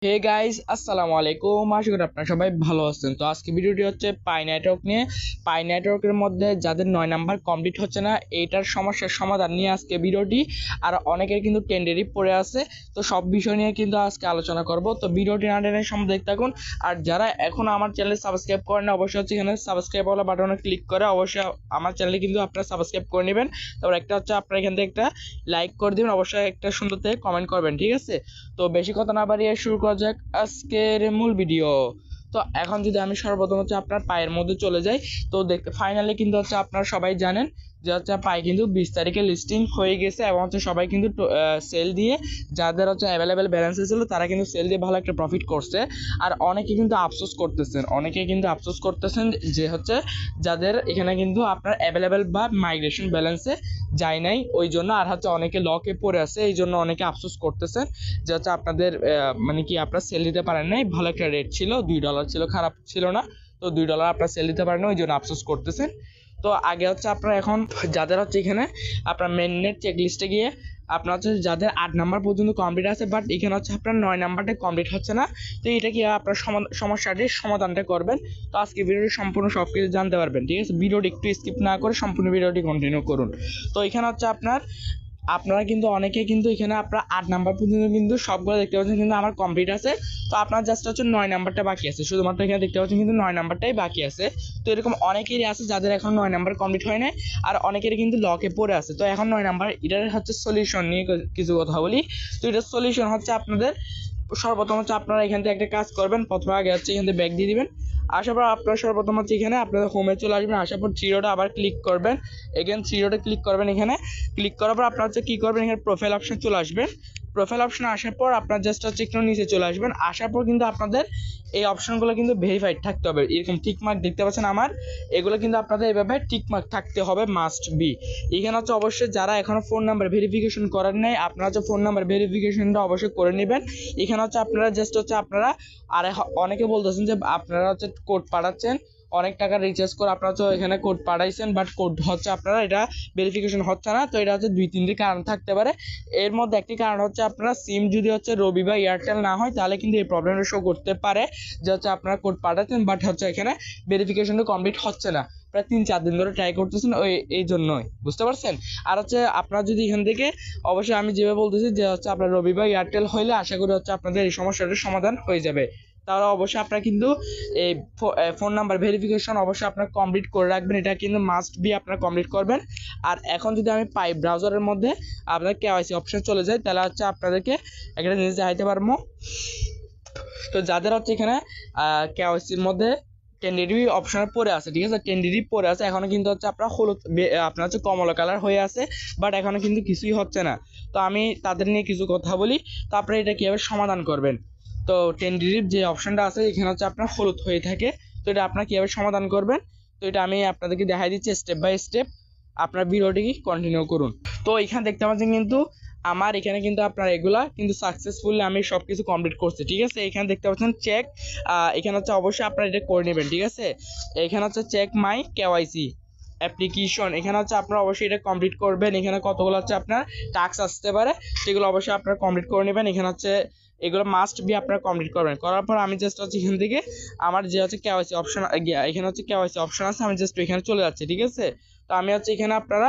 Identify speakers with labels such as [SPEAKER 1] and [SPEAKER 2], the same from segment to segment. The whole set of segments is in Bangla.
[SPEAKER 1] হে গাইস, আসসালামু আলাইকুম। আশা করি আপনারা সবাই ভালো আছেন। তো আজকে ভিডিওটি হচ্ছে পাই নেটওয়ার্ক নিয়ে। পাই নেটওয়ার্কের মধ্যে যাদের 9 নাম্বার কমপ্লিট হচ্ছে না, এইটার সমস্যার সমাধান নিয়ে আজকে ভিডিওটি। আর অনেকের কিন্তু টেন্ডারই পড়ে আছে, তো সব বিষয় নিয়ে কিন্তু আজকে আলোচনা করব। তো ভিডিওটি না টেনে সম্পূর্ণ দেখতে থাকুন। আর যারা এখনো আমার চ্যানেল সাবস্ক্রাইব করেন না, অবশ্যই হচ্ছে এখানে সাবস্ক্রাইব ওয়ালা বাটনে ক্লিক করে অবশ্যই আমার চ্যানেলে কিন্তু আপনারা সাবস্ক্রাইব করে নেবেন। তারপর একটা হচ্ছে আপনারা এখান থেকে একটা লাইক করে দিবেন, অবশ্যই একটা সুন্দর থেকে কমেন্ট করবেন, ঠিক আছে? তো বেশি কথা না বাড়িয়ে শুরু করা যাক আজকের মূল ভিডিও। তো এখন যদি আমি সর্বপ্রথম হচ্ছে আপনার পায়ের মধ্যে চলে যাই, তো দেখতে ফাইনালি কিন্তু হচ্ছে আপনারা সবাই জানেন যে হচ্ছে পাই কিন্তু 20 তারিখে লিস্টিং হয়ে গেছে এবং হচ্ছে সবাই কিন্তু সেল দিয়ে, যাদের হচ্ছে অ্যাভেলেবেল ব্যালেন্স ছিল তারা কিন্তু সেল দিয়ে ভালো একটা প্রফিট করছে। আর অনেকে কিন্তু আফসোস করতেছেন যে হচ্ছে যাদের এখানে কিন্তু আপনার অ্যাভেলেবেল বা মাইগ্রেশন ব্যালেন্সে যায় নাই ওই জন্য, আর হচ্ছে অনেকে লকে পড়ে আছে এই জন্য অনেকে আফসোস করতেছেন যে হচ্ছে আপনাদের মানে কি আপনারা সেল দিতে পারেন নাই। ভালো একটা রেট ছিল, $2 ছিল, খারাপ ছিল না। তো $2 আপনারা সেল দিতে পারেন না, ওই জন্য আফসোস করতেছেন। তো আগে হচ্ছে আপনারা এখন যাদের হচ্ছে এখানে আপনার মেননেট চেক লিস্টে গিয়ে আপনার হচ্ছে যাদের 8 নাম্বার পর্যন্ত কমপ্লিট আছে, বাট এখানে হচ্ছে আপনার 9 নাম্বারটা কমপ্লিট হচ্ছে না। তো এটা কি আপনার সমস্যাটির সমাধানটা করবেন। তো আজকে ভিডিওটি সম্পূর্ণ সব কিছু জানতে পারবেন, ঠিক আছে? ভিডিওটি একটু স্কিপ না করে সম্পূর্ণ ভিডিওটি কন্টিনিউ করুন। তো এখানে হচ্ছে আপনারা কিন্তু অনেকে কিন্তু এখানে আপনার 8 নাম্বার পর্যন্ত কিন্তু সবগুলো দেখতে পাচ্ছেন কিন্তু আমার কমপ্লিট আছে। তো আপনার জাস্ট হচ্ছে 9 নাম্বারটা বাকি আছে, শুধুমাত্র এখানে দেখতে পাচ্ছেন কিন্তু 9 নাম্বারটাই বাকি আছে। তো এরকম অনেকেরই আছে যাদের এখন 9 নাম্বার কমপ্লিট হয় নাই, আর অনেকেরই কিন্তু লকে পড়ে আছে। তো এখন 9 নাম্বার এটার হচ্ছে সলিউশন নিয়ে কিছু কথা বলি। তো এটার সলিউশন হচ্ছে আপনাদের সর্বপ্রথম হচ্ছে আপনারা এখান থেকে একটা কাজ করবেন। প্রথমে আগে হচ্ছে এখান থেকে ব্যাক দিয়ে দিবেন। আসার পর আপনারা সর্বপ্রথম হচ্ছে এখানে আপনাদের হোমে চলে আসবেন। আসার পর থ্রি ডটে আবার ক্লিক করবেন, এগেন থ্রি ডটে ক্লিক করবেন। এখানে ক্লিক করার পর আপনারা হচ্ছে কী করবেন, এখানে প্রোফাইল অপশন চলে আসবেন। প্রোফাইল অপশনে আসার পর আপনার জাস্ট হচ্ছে একটু নিচে চলে আসবেন। আসার পর কিন্তু আপনাদের এই অপশনগুলো কিন্তু ভেরিফাইড থাকতে হবে। এরকম টিক মার্ক দেখতে পাচ্ছেন আমার, এগুলো কিন্তু আপনাদের এইভাবে টিক মার্ক থাকতে হবে, মাস্ট বি। এখানে হচ্ছে অবশ্যই যারা এখনো ফোন নাম্বার ভেরিফিকেশন করেন নাই, আপনারা হচ্ছে ফোন নাম্বার ভেরিফিকেশনটা অবশ্যই করে নেবেন। এখানে হচ্ছে আপনারা জাস্ট হচ্ছে আপনারা, আর অনেকে বলতেছেন যে আপনারা হচ্ছে কোড পাঠাচ্ছেন, অনেক টাকা রিচার্জ করে আপনারা হচ্ছে এখানে কোড পাঠাইছেন, বাট কোড হচ্ছে আপনারা এটা ভেরিফিকেশন হচ্ছে না। তো এটা হচ্ছে 2-3টি কারণ থাকতে পারে। এর মধ্যে একটি কারণ হচ্ছে আপনারা সিম যদি হচ্ছে রবি বা এয়ারটেল না হয়, তাহলে কিন্তু এই প্রবলেমটা শো করতে পারে যে হচ্ছে আপনারা কোড পাঠাচ্ছেন বাট হচ্ছে এখানে ভেরিফিকেশনটা কমপ্লিট হচ্ছে না। প্রায় 3-4 দিন ধরে ট্রাই করতেছেন, এই জন্যই, বুঝতে পারছেন? আর হচ্ছে আপনারা যদি এখান থেকে, অবশ্যই আমি যেভাবে বলতেছি যে হচ্ছে আপনার রবি বা এয়ারটেল হইলে আশা করি হচ্ছে আপনাদের এই সমস্যাটার সমাধান হয়ে যাবে। তাহলে অবশ্যই আপনারা কিন্তু এই ফোন নাম্বার ভেরিফিকেশন অবশ্যই আপনারা কমপ্লিট করে রাখবেন, এটা কিন্তু মাস্ট বি আপনারা কমপ্লিট করবেন। আর এখন যদি আমি পাই ব্রাউজারের মধ্যে আপনার কেওয়াইসি অপশন চলে যায়, তাহলে হচ্ছে আপনাদেরকে একটা জিনিস দেখাইতে পারবো। তো যাদের হচ্ছে এখানে কেওয়াইসির মধ্যে টেন্ডেরি অপশন পড়ে আছে, ঠিক আছে, টেন্ডেরি পড়ে আছে, এখনো কিন্তু হচ্ছে আপনার হলুদ, আপনার হচ্ছে কমলা কালার হয়ে আছে, বাট এখনো কিন্তু কিছুই হচ্ছে না। তো আমি তাদের নিয়ে কিছু কথা বলি, তো আপনারা এটা কীভাবে সমাধান করবেন। তো টেন্ডেরির যে অপশনটা আছে এখানে হচ্ছে আপনার হলুদ হয়ে থাকে, তো এটা আপনারা কীভাবে সমাধান করবেন, তো এটা আমি আপনাদেরকে দেখাই দিচ্ছি স্টেপ বাই স্টেপ। আপনার ভিডিওটি কন্টিনিউ করুন। তো এখানে দেখতে পাচ্ছেন কিন্তু আমার এখানে কিন্তু আপনার এগুলা কিন্তু সাকসেসফুলি আমি সব কিছু কমপ্লিট করছি, ঠিক আছে? এখানে দেখতে পাচ্ছেন চেক, এখানে হচ্ছে অবশ্যই আপনারা এটা করে নেবেন, ঠিক আছে? এখানে হচ্ছে চেক মাই কেওয়াইসি অ্যাপ্লিকেশন, এখানে হচ্ছে আপনারা অবশ্যই এটা কমপ্লিট করবেন। এখানে কতগুলো হচ্ছে আপনার টাস্ক আসতে পারে, সেগুলো অবশ্যই আপনারা কমপ্লিট করে নেবেন। এখানে হচ্ছে এগুলো মাস্ট বি আপনারা কমপ্লিট করবেন। করার পর আমি জাস্ট হচ্ছে এখান থেকে আমার যে হচ্ছে কেওয়াইসি অপশন, এখানে হচ্ছে কেওয়াইসি অপশন আছে, আমি জাস্ট এখানে চলে যাচ্ছি, ঠিক আছে? তো আমি হচ্ছে এখানে আপনারা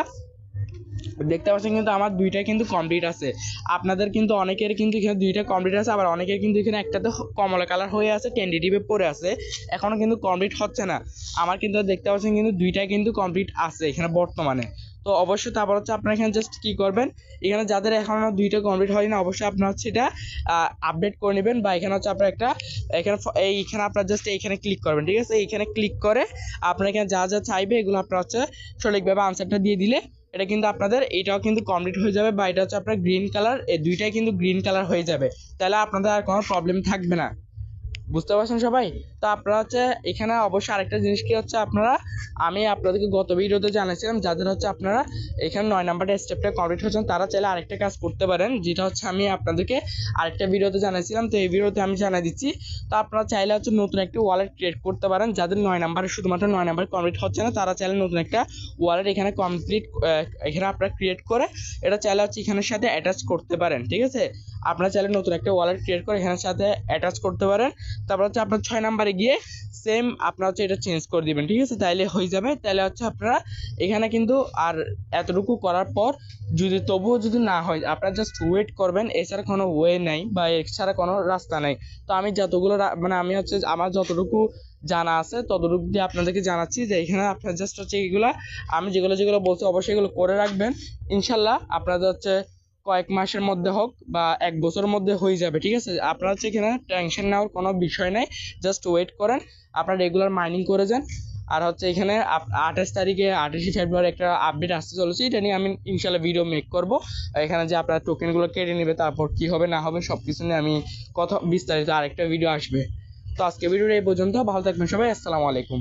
[SPEAKER 1] দেখতে পাচ্ছেন কিন্তু আমার দুইটা কিন্তু কমপ্লিট আছে। আপনাদের কিন্তু অনেকের কিন্তু এখানে দুইটা কমপ্লিট আছে, আবার অনেকের কিন্তু এখানে একটাতে কমলা কালার হয়ে আছে, টেন্ডেটিভে পড়ে আছে, এখনো কিন্তু কমপ্লিট হচ্ছে না। আমার কিন্তু দেখতে পাচ্ছেন কিন্তু দুইটা কিন্তু কমপ্লিট আছে এখানে বর্তমানে। তো অবশ্যই তারপর হচ্ছে আপনারা এখানে জাস্ট কি করবেন, এখানে যাদের এখনো দুইটা কমপ্লিট হয়নি অবশ্যই আপনারা হচ্ছে এটা আপডেট করে নেবেন, বা এখানে হচ্ছে আপনার একটা এইখানে আপনারা জাস্ট এইখানে ক্লিক করবেন, ঠিক আছে? এইখানে ক্লিক করে আপনারা এখানে যা যা চাইবে এগুলো আপনারা হচ্ছে সঠিকভাবে আনসারটা দিয়ে দিলে এটা কিন্তু আপনাদের এটাও কিন্তু কমপ্লিট হয়ে যাবে, বা এটা হচ্ছে আপনার গ্রিন কালার, এই দুইটাই কিন্তু গ্রিন কালার হয়ে যাবে। তাহলে আপনাদের আর কোনো প্রবলেম থাকবে না, বুঝতে পারছেন সবাই? তো আপনারা হচ্ছে এখানে অবশ্যই আরেকটা জিনিস কি হচ্ছে আপনারা, আমি আপনাদেরকে গত ভিডিওতে জানাইছিলাম যাদের হচ্ছে আপনারা এখানে 9 নাম্বারটা স্টেপটা কমপ্লিট হচ্ছেন তারা চাইলে আরেকটা কাজ করতে পারেন, যেটা হচ্ছে আমি আপনাদেরকে আরেকটা ভিডিওতে জানাইছিলাম, তো এই ভিডিওতে আমি জানাই দিচ্ছি। তো আপনারা চাইলে হচ্ছে নতুন একটা ওয়ালেট ক্রিয়েট করতে পারেন। যাদের 9 নাম্বারে শুধুমাত্র 9 নাম্বার কমপ্লিট হচ্ছে না, তারা চাইলে নতুন একটা ওয়ালেট এখানে এখানে আপনারা ক্রিয়েট করে এটা চাইলে হচ্ছে এখানের সাথে অ্যাটাচ করতে পারেন, ঠিক আছে? আপনারা চাইলে নতুন একটা ওয়ালেট ক্রিয়েট করে এখানের সাথে অ্যাটাচ করতে পারেন। তারপর হচ্ছে আপনার 6 নাম্বারে গিয়ে সেম আপনারা হচ্ছে এটা চেঞ্জ করে দিবেন, ঠিক আছে? তাইলে হয়ে যাবে। তাহলে হচ্ছে আপনারা এখানে কিন্তু আর এতটুকু করার পর যদি তবুও যদি না হয়, আপনারা জাস্ট ওয়েট করবেন, এছাড়া কোনো ওয়ে নাই বা এছাড়া কোনো রাস্তা নেই। তো আমি যতগুলো মানে আমি হচ্ছে আমার যতটুকু জানা আছে ততটুকু দিয়ে আপনাদেরকে জানাচ্ছি যে এখানে আপনার জাস্ট হচ্ছে এগুলা আমি যেগুলো বলছি অবশ্যই এগুলো করে রাখবেন। ইনশাল্লাহ আপনাদের হচ্ছে কয়েক মাসের মধ্যে হোক বা 1 বছরের মধ্যে হয়ে যাবে, ঠিক আছে? আপনারা হচ্ছে এখানে টেনশন নেওয়ার কোনো বিষয় নেই, জাস্ট ওয়েট করেন, আপনারা রেগুলার মাইনিং করে যান। আর হচ্ছে এখানে 28 তারিখে 28 ফেব্রুয়ারি একটা আপডেট আসতে চলেছে, এটা নিয়ে আমি ইনশাল্লাহ ভিডিও মেক করব। এখানে যে আপনার টোকেনগুলো কেটে নেবে, তারপর কি হবে না হবে সব কিছু নিয়ে আমি কথা বিস্তারিত আরেকটা ভিডিও আসবে। তো আজকে ভিডিওটা এই পর্যন্ত, ভালো থাকবেন সবাই, আসসালামু আলাইকুম।